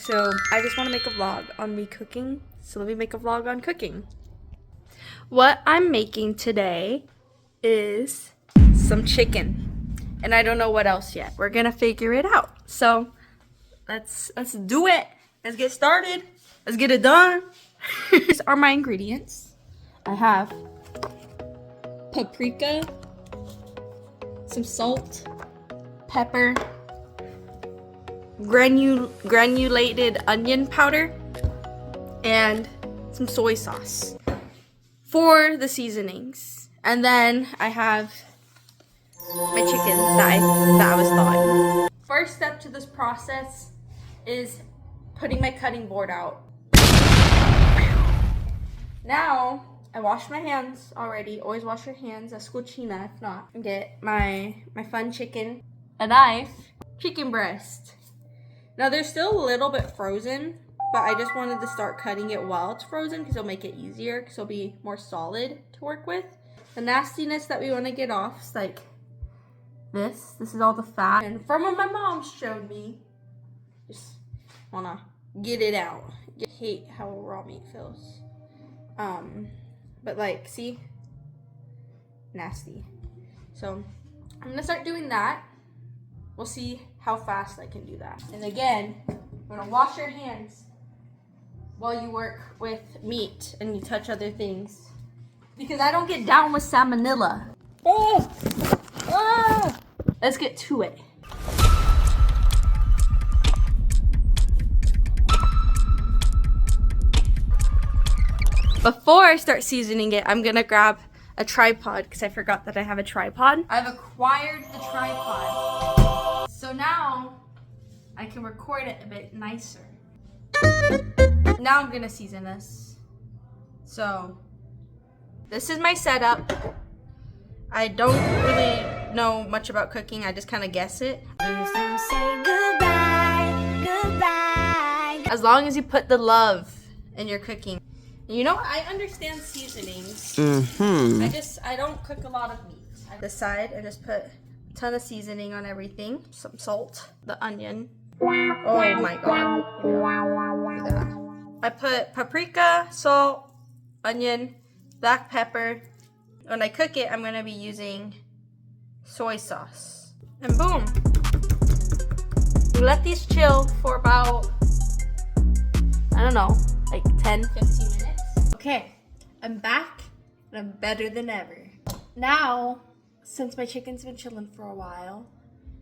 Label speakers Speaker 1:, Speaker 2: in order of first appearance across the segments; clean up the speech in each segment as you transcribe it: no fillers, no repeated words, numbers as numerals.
Speaker 1: So I just want to make a vlog on me cooking. So let me make a vlog on cooking. What I'm making today is some chicken. And I don't know what else yet. We're gonna figure it out. So let's do it. Let's get started. Let's get it done. These are my ingredients. I have paprika, some salt, pepper, granulated onion powder, and some soy sauce for the seasonings. And then I have my chicken that I was thawing. First step to this process is putting my cutting board out. Now, I washed my hands already. Always wash your hands. That's cochina if not. Get my fun chicken, a knife, chicken breast. Now, they're still a little bit frozen, but I just wanted to start cutting it while it's frozen because it'll make it easier, because it'll be more solid to work with. The nastiness that we want to get off is like this. This is all the fat. And from what my mom showed me, just want to get it out. I hate how raw meat feels. But like, see? Nasty. So, I'm going to start doing that. We'll see how fast I can do that. And again, you're gonna wash your hands while you work with meat and you touch other things. Because I don't get down with salmonella. Oh! Ah! Let's get to it. Before I start seasoning it, I'm gonna grab a tripod because I forgot that I have a tripod. I've acquired the tripod. So now I can record it a bit nicer. Now I'm gonna season this. So this is my setup. I don't really know much about cooking. I just kind of guess it.
Speaker 2: Say goodbye, goodbye.
Speaker 1: As long as you put the love in your cooking. And you know, I understand seasonings. I don't cook a lot of meat. I decide and just put a ton of seasoning on everything. Some salt, the onion. Oh my god. Look at that. I put paprika, salt, onion, black pepper. When I cook it, I'm going to be using soy sauce. And boom. We let these chill for about, I don't know, like 10, 15 minutes. Okay, I'm back and I'm better than ever. Now, since my chicken's been chilling for a while,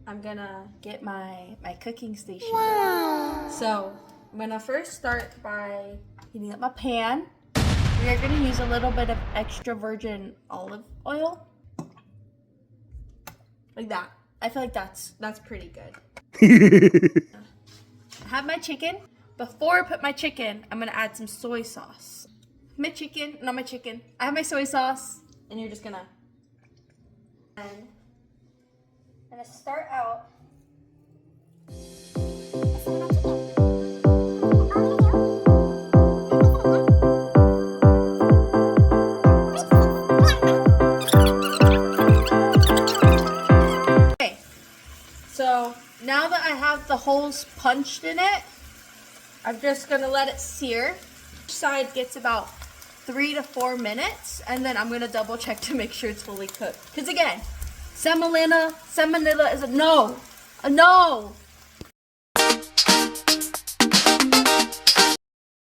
Speaker 1: I'm gonna get my cooking station ready. So, I'm gonna first start by heating up my pan. We are gonna use a little bit of extra virgin olive oil. Like that. I feel like that's pretty good. I have my chicken. Before I put my chicken, I'm gonna add some soy sauce. I have my soy sauce, and you're just gonna. And I'm gonna start out. Okay, so now that I have the holes punched in it, I'm just gonna let it sear. Each side gets about 3 to 4 minutes, and then I'm gonna double check to make sure it's fully cooked. Because again, salmonella is a no.